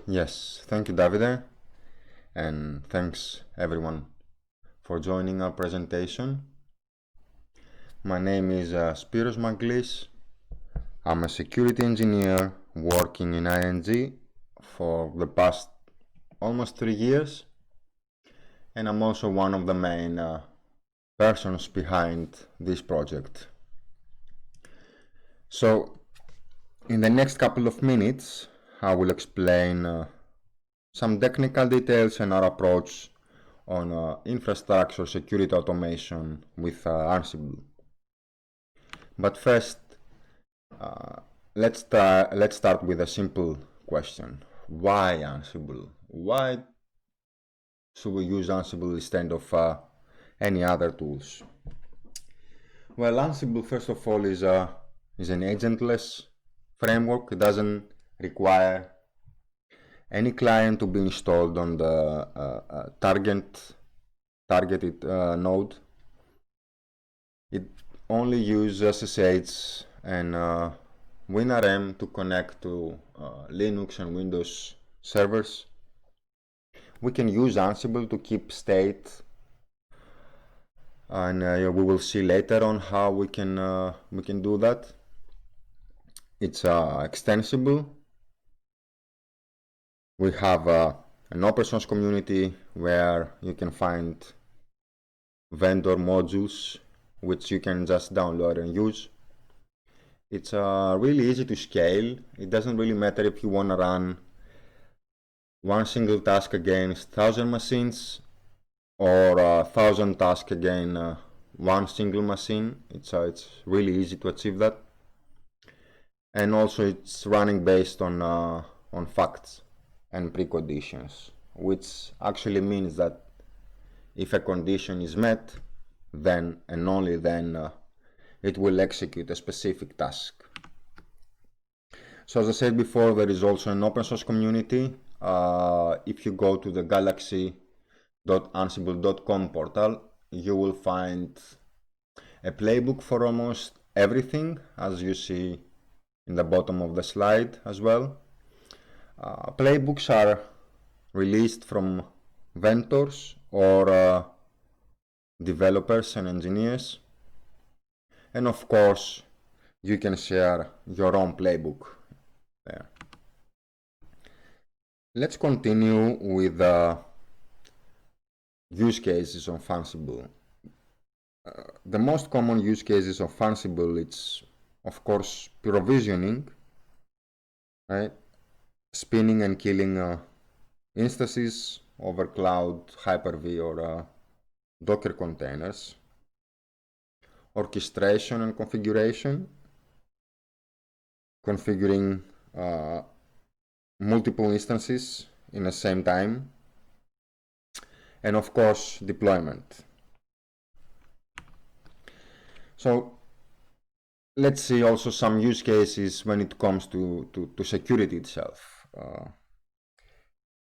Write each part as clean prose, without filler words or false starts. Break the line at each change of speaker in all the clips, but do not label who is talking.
Yes, thank you, Davide, and thanks everyone for joining our presentation. My name is Spyros Manglis. I'm a security engineer working in ING for the past almost 3 years, and I'm also one of the main persons behind this project. So, in the next couple of minutes, I will explain some technical details and our approach on infrastructure security automation with Ansible. But first, let's start with a simple question. Why Ansible? Why should we use Ansible instead of any other tools? Well, Ansible, first of all, is an agentless framework. It doesn't require any client to be installed on the targeted node. It only uses SSH and WinRM to connect to Linux and Windows servers. We can use Ansible to keep state, and we will see later on how we can do that. It's extensible. We have an open source community where you can find vendor modules which you can just download and use. It's really easy to scale. It doesn't really matter if you want to run one single task against 1,000 machines or 1,000 tasks against one single machine. It's really easy to achieve that. And also it's running based on facts and preconditions, which actually means that if a condition is met, then and only then it will execute a specific task. So as I said before, there is also an open source community. If you go to the galaxy.ansible.com portal, you will find a playbook for almost everything, as you see in the bottom of the slide as well. Playbooks are released from vendors or developers and engineers, and of course you can share your own playbook there. Let's continue with use cases of Ansible. The most common use cases of Ansible, it's of course provisioning, right? Spinning and killing instances over cloud, Hyper-V or Docker containers. Orchestration and configuration, configuring multiple instances in the same time, and of course deployment. So let's see also some use cases when it comes to security itself.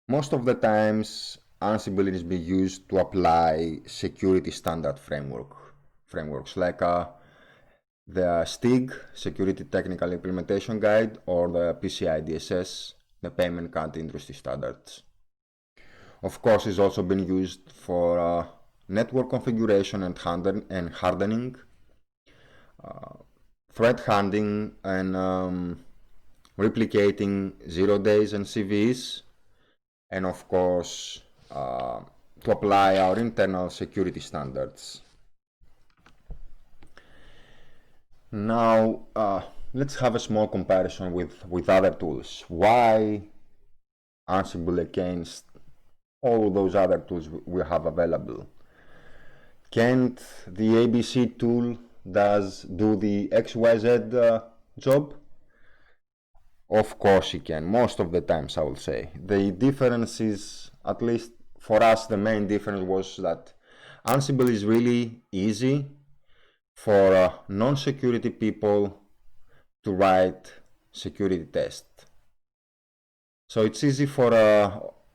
Most of the times Ansible is being used to apply security standard frameworks like the STIG, Security Technical Implementation Guide, or the PCI DSS, the Payment Card Industry Standards. Of course, it's also been used for network configuration and hardening, threat hunting, and replicating 0 days and CVEs, and of course to apply our internal security standards. Now let's have a small comparison with other tools. Why Ansible against all those other tools we have available? Can't the ABC tool do the XYZ job? Of course it can, most of the times I will say. The difference is, at least for us, the main difference was that Ansible is really easy for non-security people to write security tests. So it's easy for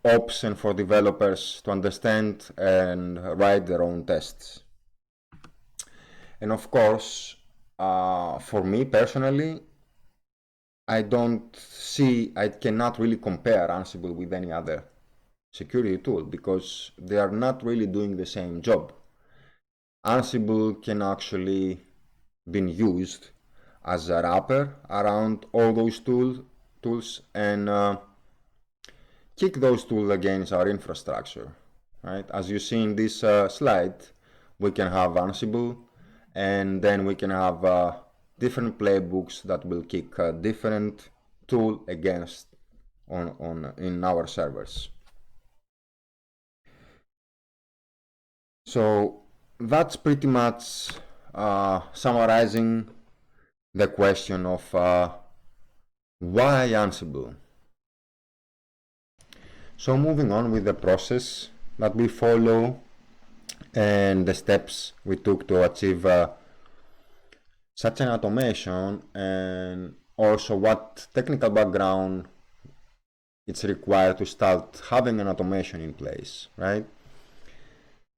ops and for developers to understand and write their own tests. And of course, for me personally, I cannot really compare Ansible with any other security tool because they are not really doing the same job. Ansible can actually be used as a wrapper around all those tools and kick those tools against our infrastructure, right? As you see in this slide, we can have Ansible, and then we can have different playbooks that will kick a different tool against in our servers. So that's pretty much summarizing the question of why Ansible. So moving on with the process that we follow and the steps we took to achieve such an automation, and also what technical background it's required to start having an automation in place, right?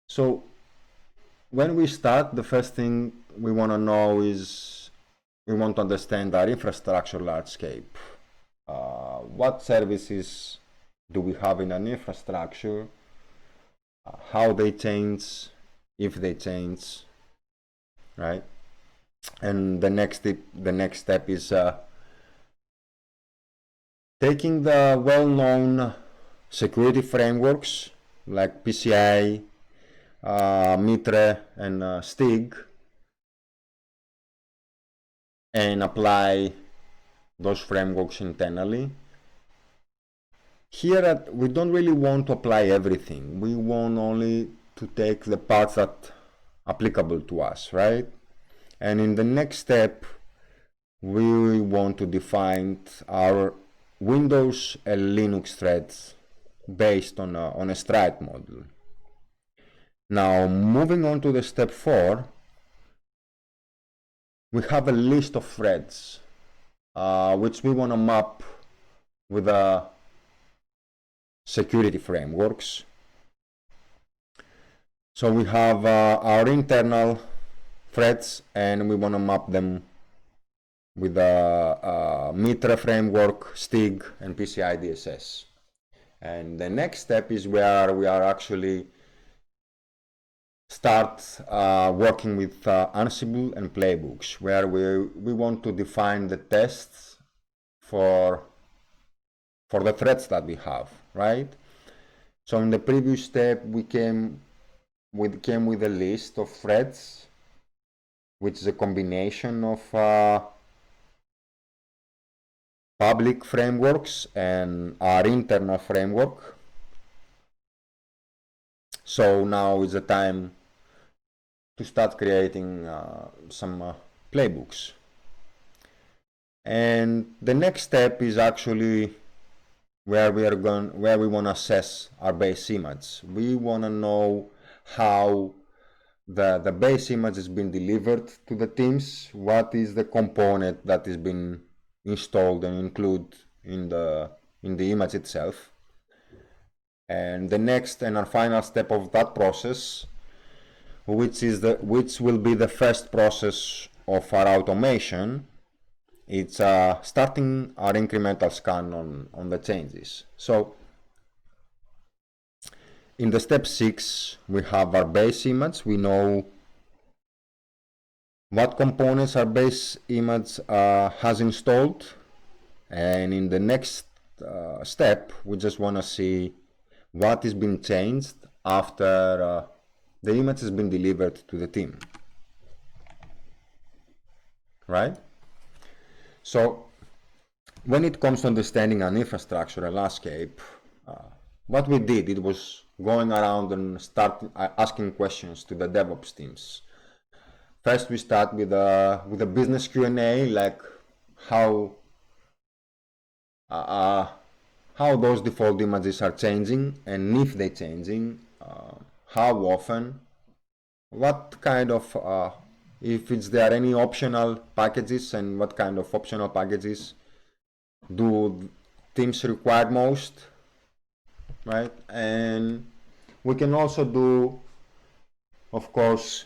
So when we start, the first thing we want to know is we want to understand our infrastructure landscape. What services do we have in an infrastructure? How they change, if they change, right? And the next step is taking the well-known security frameworks like PCI, Mitre, and STIG, and apply those frameworks internally. Here we don't really want to apply everything. We want only to take the parts that are applicable to us, right? And in the next step, we want to define our Windows and Linux threads based on a stride model. Now, moving on to the step 4, we have a list of threads which we want to map with the security frameworks. So we have our internal threads, and we want to map them with the Mitre framework, STIG, and PCI DSS. And the next step is where we are actually start working with Ansible and playbooks, where we want to define the tests for the threads that we have, right? So in the previous step, we came with a list of threads, which is a combination of public frameworks and our internal framework. So now is the time to start creating some playbooks. And the next step is actually where we want to assess our base image. We want to know how the base image has been delivered to the teams, what is the component that has been installed and included in the image itself. And the next and our final step of that process, which will be the first process of our automation, it's starting our incremental scan on the changes. So in the step 6, we have our base image. We know what components our base image has installed, and in the next step, we just want to see what has been changed after the image has been delivered to the team, right? So when it comes to understanding an infrastructure landscape, what we did, it was going around and start asking questions to the DevOps teams. First, we start with a business Q&A, like how those default images are changing, and if they're changing, how often, what kind of, if there are any optional packages, and what kind of optional packages do teams require most, right? And we can also do, of course,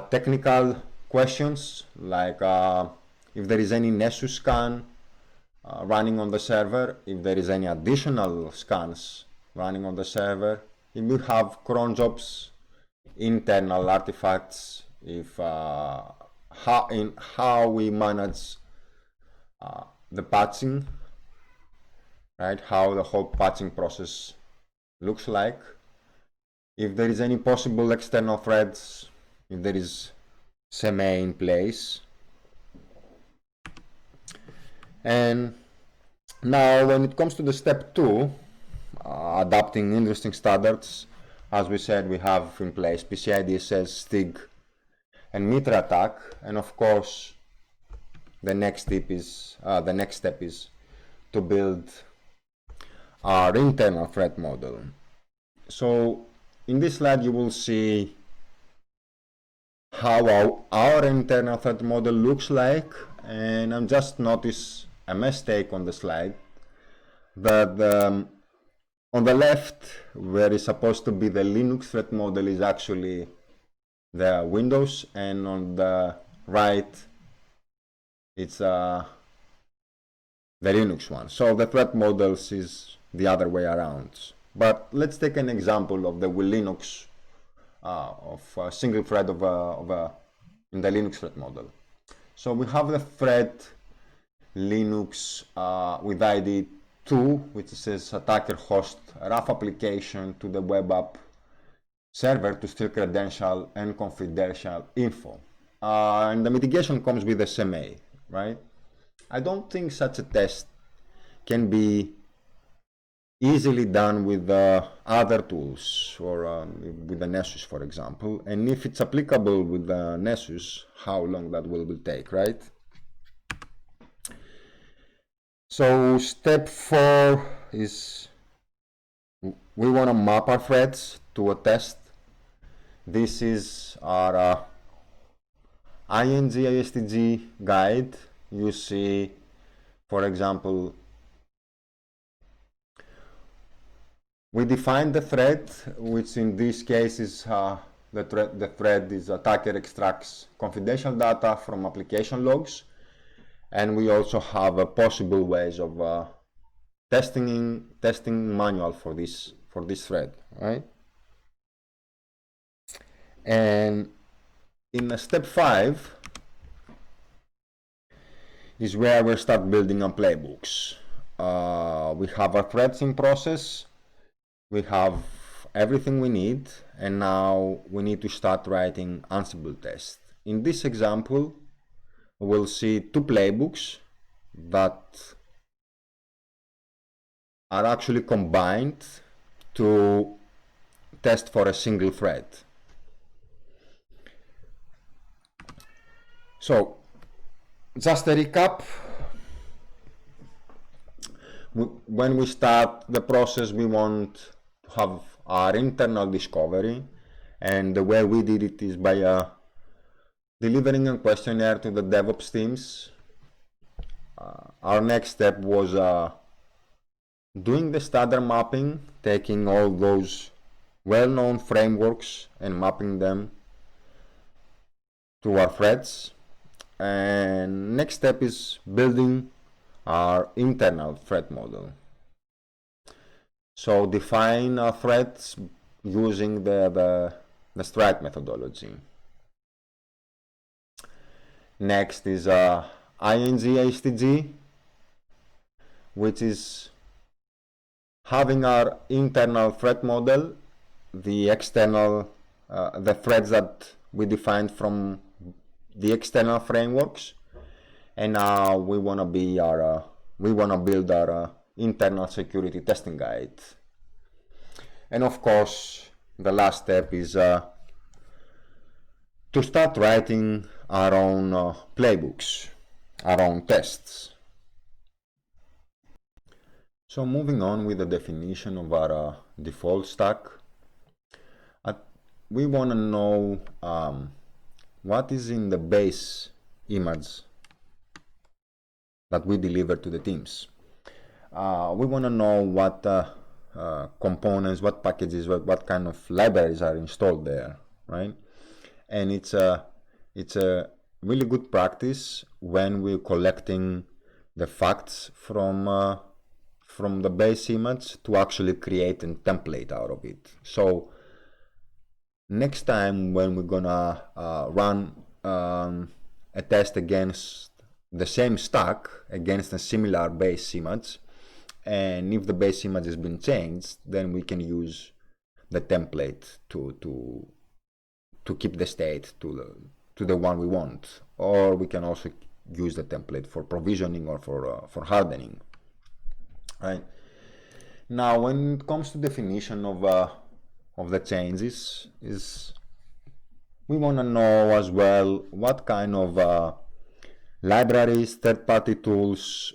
technical questions, like if there is any Nessus scan, running on the server, if there is any additional scans running on the server, if we have cron jobs, internal artifacts, if how we manage the patching, right? How the whole patching process looks like. If there is any possible external threads, if there is CMA in place. And now when it comes to the step 2, adapting interesting standards, as we said, we have in place PCI DSS, STIG, and Mitra attack, and of course the next step is to build our internal threat model. So in this slide you will see how our internal threat model looks like, and I just noticed a mistake on the slide that on the left, where it's supposed to be the Linux threat model, is actually the Windows, and on the right it's the Linux one. So the threat models is the other way around. But let's take an example of the Linux of a single thread in the Linux thread model. So we have the thread Linux with ID 2, which says attacker host rough application to the web app server to steal credential and confidential info. And the mitigation comes with the CMA, right? I don't think such a test can be easily done with other tools, or with the Nessus, for example. And if it's applicable with the Nessus, how long that will take, right? So step 4 is we want to map our threads to a test. This is our ING ISTG guide. You see, for example, we define the thread, which in this case is the thread is attacker extracts confidential data from application logs, and we also have possible ways of testing manual for this thread, right? And in step 5 is where we start building on playbooks. We have our threads in process, we have everything we need, and now we need to start writing Ansible tests. In this example, we'll see 2 playbooks that are actually combined to test for a single thread. So, just a recap. When we start the process, we want to have our internal discovery, and the way we did it is by delivering a questionnaire to the DevOps teams. Our next step was doing the standard mapping, taking all those well-known frameworks and mapping them to our threads. And next step is building our internal threat model. So define our threads using the Strike methodology. Next is ING ISTG, which is having our internal threat model, the external the threads that we defined from the external frameworks, and now we want to build our internal security testing guide. And of course, the last step is to start writing our own playbooks, our own tests. So moving on with the definition of our default stack, we want to know what is in the base image that we deliver to the teams. We want to know what components, what packages, what kind of libraries are installed there, right? And it's a really good practice when we're collecting the facts from the base image to actually create a template out of it. So next time when we're gonna run a test against the same stack against a similar base image, and if the base image has been changed, then we can use the template to keep the state to the one we want, or we can also use the template for provisioning or for hardening. Right now, when it comes to definition of the changes, we want to know as well what kind of libraries, third-party tools,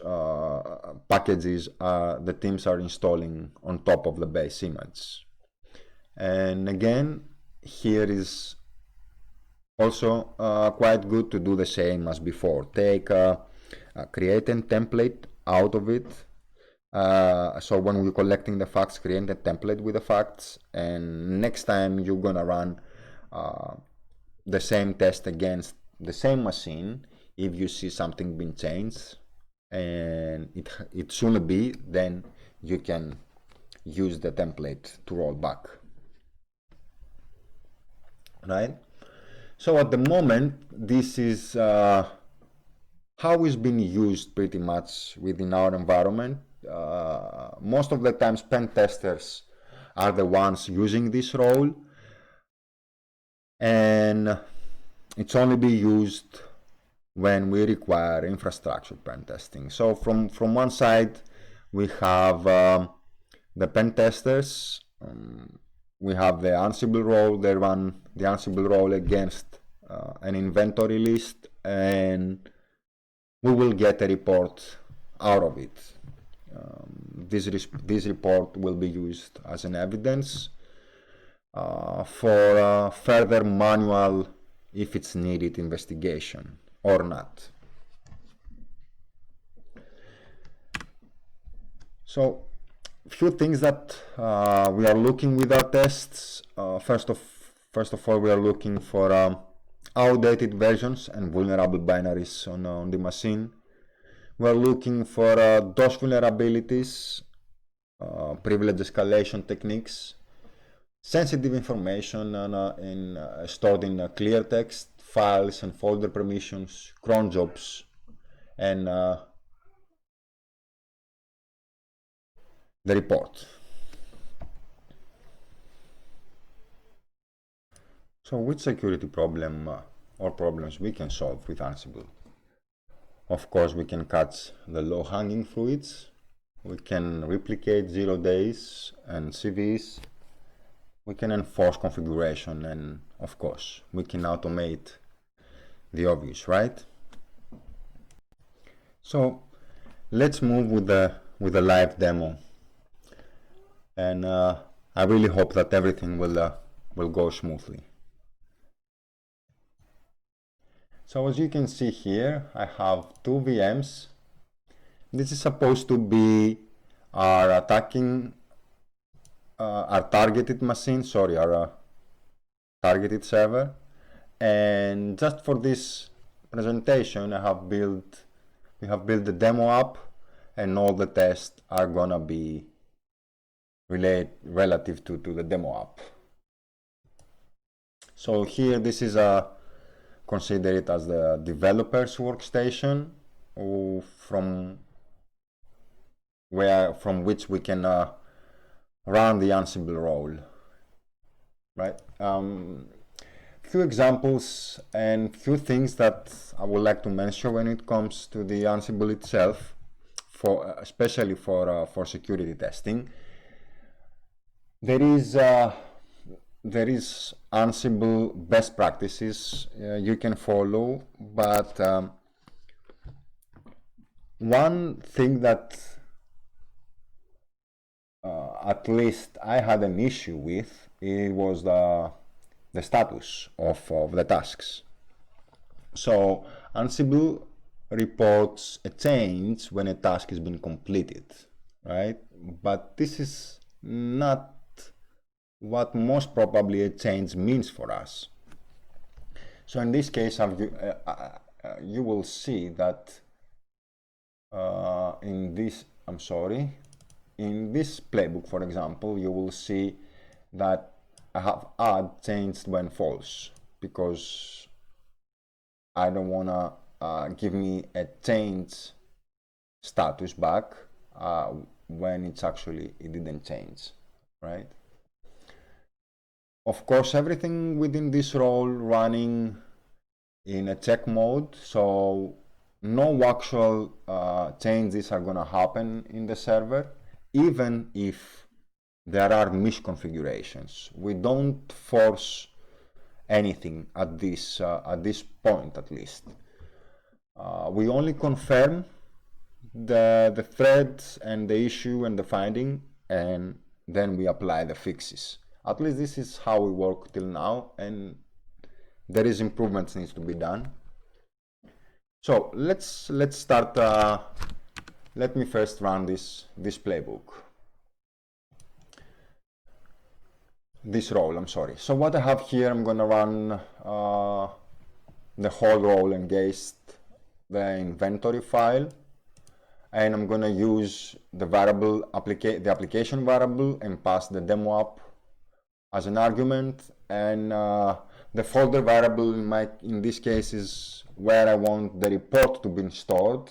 packages the teams are installing on top of the base image. And again, here is also quite good to do the same as before. Create a template out of it. So when we're collecting the facts, create a template with the facts, and next time you're gonna run the same test against the same machine, if you see something being changed and it shouldn't be, then you can use the template to roll back. Right? So at the moment, this is how it's been used pretty much within our environment. Most of the times pen testers are the ones using this role, and it's only be used when we require infrastructure pen testing. So from one side we have the pen testers. We have the Ansible role. They run the Ansible role against an inventory list, and we will get a report out of it. This report will be used as an evidence for further manual, if it's needed, investigation or not. So few things that we are looking with our tests. First of all, we are looking for outdated versions and vulnerable binaries on the machine. We are looking for DOS vulnerabilities, privilege escalation techniques, sensitive information stored in clear text, files and folder permissions, cron jobs, and the report. So which security problem or problems we can solve with Ansible? Of course, we can catch the low-hanging fruits. We can replicate 0 days and CVs. We can enforce configuration, and of course, we can automate the obvious, right? So let's move with the live demo, and I really hope that everything will go smoothly. So as you can see here, I have 2 VMs. This is supposed to be our our targeted machine, our targeted server. And just for this presentation, we have built the demo app, and all the tests are gonna be relative to the demo app. So here, this is consider it as the developer's workstation, from which we can run the Ansible role, right? Few examples and few things that I would like to mention when it comes to the Ansible itself, especially for security testing. There is Ansible best practices you can follow, but one thing that at least I had an issue with, it was the status of the tasks. So Ansible reports a change when a task has been completed, right? But this is not what most probably a change means for us. So in this case, you will see that in this playbook, for example, you will see that I have add changed when false, because I don't want to give me a change status back when it didn't change, right? Of course, everything within this role running in a check mode, so no actual changes are gonna happen in the server, even if there are misconfigurations. We don't force anything at this point, at least. We only confirm the threads and the issue and the finding, and then we apply the fixes. At least this is how we work till now, and there is improvements needs to be done. So let's start. Let me first run this playbook. This role, I'm sorry. So what I have here, I'm gonna run the whole role against the inventory file, and I'm gonna use the variable the application variable and pass the demo app as an argument, and the folder variable in this case is where I want the report to be stored,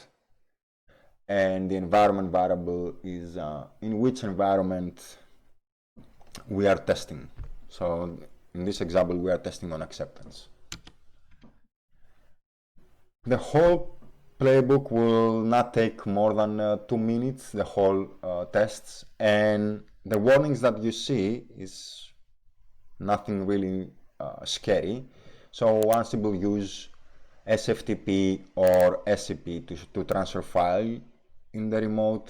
and the environment variable is in which environment we are testing. So in this example, we are testing on acceptance. The whole playbook will not take more than 2 minutes, the whole tests, and the warnings that you see is nothing really scary. So Ansible use SFTP or SCP to transfer file in the remote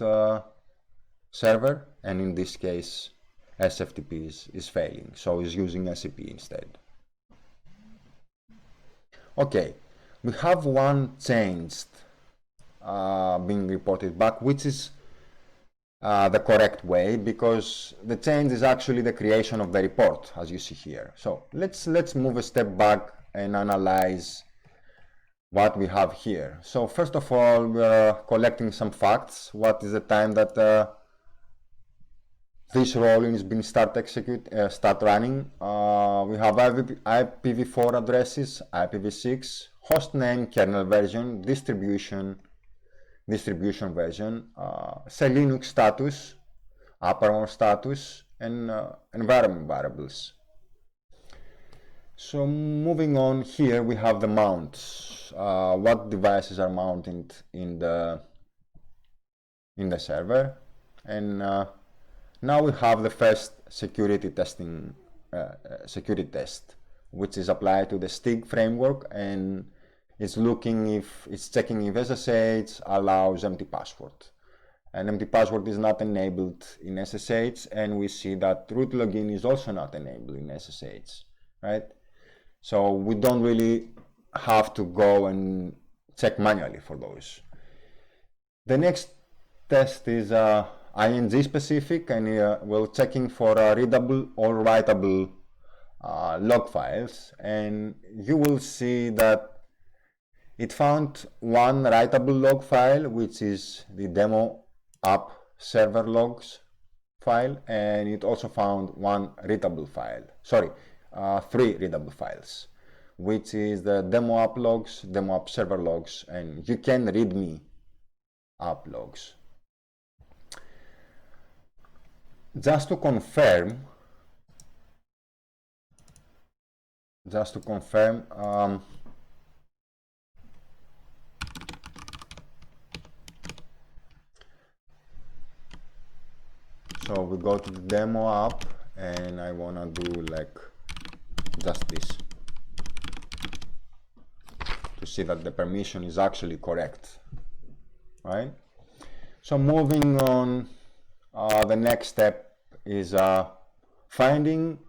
server, and in this case SFTP is failing, so it's using SCP instead. Okay, we have one changed being reported back, which is the correct way, because the change is actually the creation of the report, as you see here. So let's move a step back and analyze what we have here. So first of all, we're collecting some facts. What is the time that this role is being start running? We have IPv4 addresses, IPv6, host name, kernel version, distribution version, Linux status, upper status, and environment variables. So moving on, here we have the mounts. What devices are mounted in the server, and now we have the first security test, which is applied to the STIG framework, and it's checking if SSH allows empty password. And empty password is not enabled in SSH, and we see that root login is also not enabled in SSH, right? So we don't really have to go and check manually for those. The next test is ING specific, and we're checking for readable or writable log files, and you will see that it found one writable log file, which is the demo app server logs file, and it also found one readable file, three readable files, which is the demo app logs, demo app server logs, and you can read me app logs. Just to confirm, so we go to the demo app, and I wanna do like just this to see that the permission is actually correct, right? So moving on, the next step is finding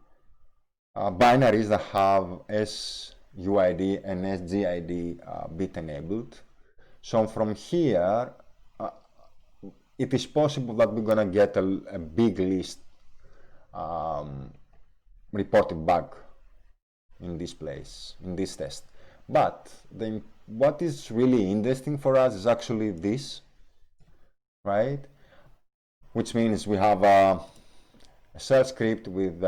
binaries that have SUID and SGID bit enabled. So from here, it is possible that we're gonna get a big list reported back in this test. But what is really interesting for us is actually this. right? Which means we have a shell script with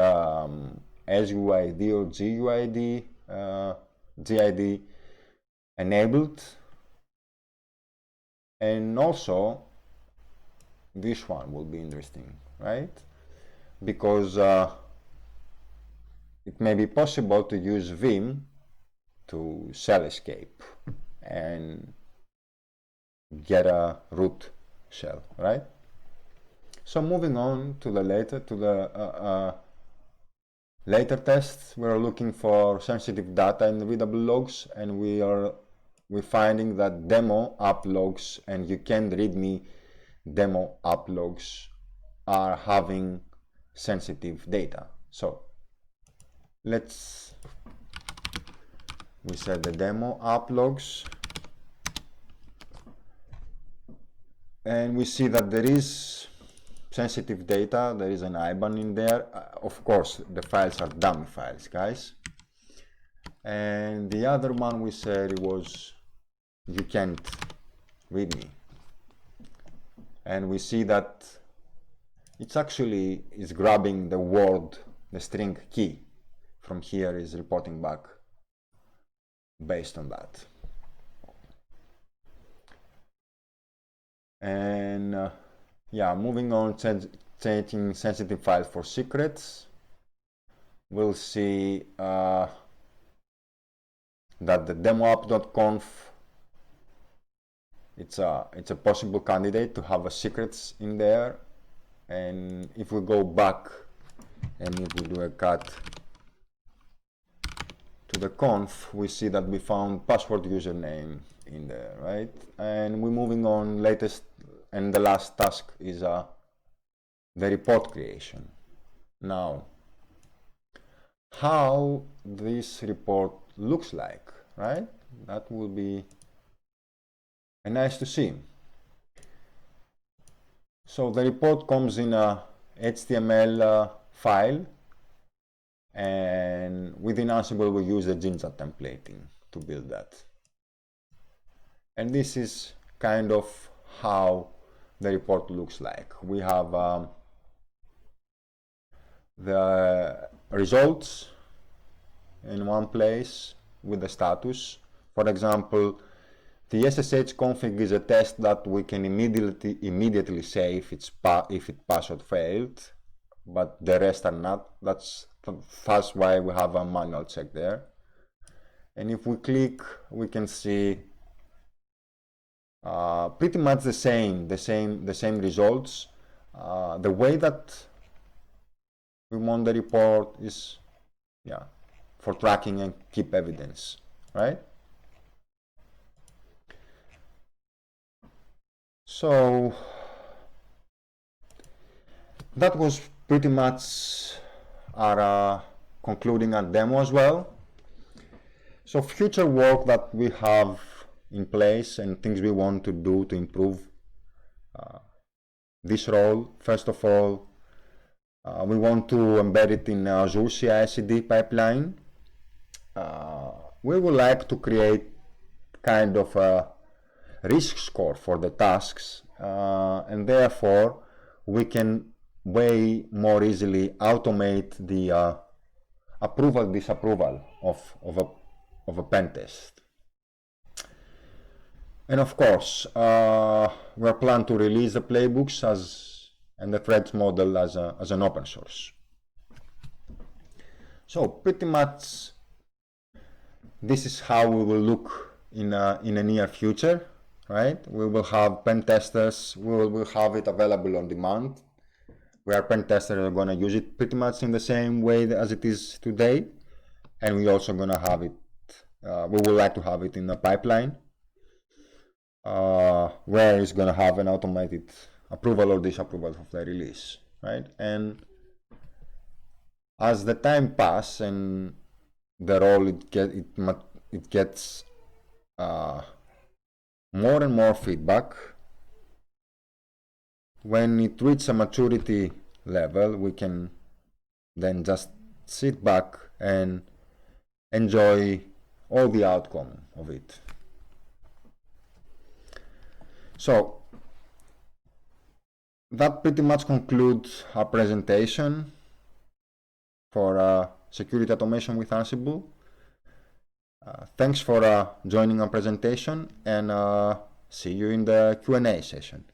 SUID or GID enabled, and also this one will be interesting, right? Because it may be possible to use Vim to shell escape and get a root shell, right? So moving on to the later tests, we're looking for sensitive data in the readable logs, and we're finding that demo app logs and you can readme demo app logs are having sensitive data. So we set the demo app logs, and we see that there is sensitive data. There is an IBAN in there. Of course, the files are dummy files, guys. And the other one we said was you can't read me. And we see that it's actually is grabbing the word, the string key from here, is reporting back based on that. And yeah, moving on, changing sensitive files for secrets. We'll see that the demoapp.conf, it's a possible candidate to have a secrets in there. And if we go back and if we do a cut to the conf, we see that we found password username in there, right? And we're moving on. Latest and the last task is the report creation. Now, how this report looks like, right? That will be nice to see. So the report comes in a HTML file, and within Ansible we use the Jinja templating to build that. And this is kind of how the report looks like. We have the results in one place with the status. For example, the SSH config is a test that we can immediately say if its password failed, but the rest are not. That's why we have a manual check there. And if we click, we can see pretty much the same results. The way that we want the report is, yeah, for tracking and keep evidence, right? So that was pretty much our concluding our demo as well. So future work that we have in place and things we want to do to improve this role. First of all, we want to embed it in Azure CI/CD pipeline. We would like to create kind of a risk score for the tasks, and therefore we can way more easily automate the approval disapproval of a pen test. And of course, we're planning to release the playbooks and the threads model as an open source. So pretty much this is how we will look in a near future, right? We will have pen testers. We will have it available on demand, where pen testers are going to use it pretty much in the same way as it is today. And we're also going to have it, we would like to have it in a pipeline, where it's going to have an automated approval or disapproval of the release, right? And as the time passes and the role it gets more and more feedback, when it reaches a maturity level, we can then just sit back and enjoy all the outcome of it. So that pretty much concludes our presentation for security automation with Ansible. Thanks for joining our presentation, and see you in the Q&A session.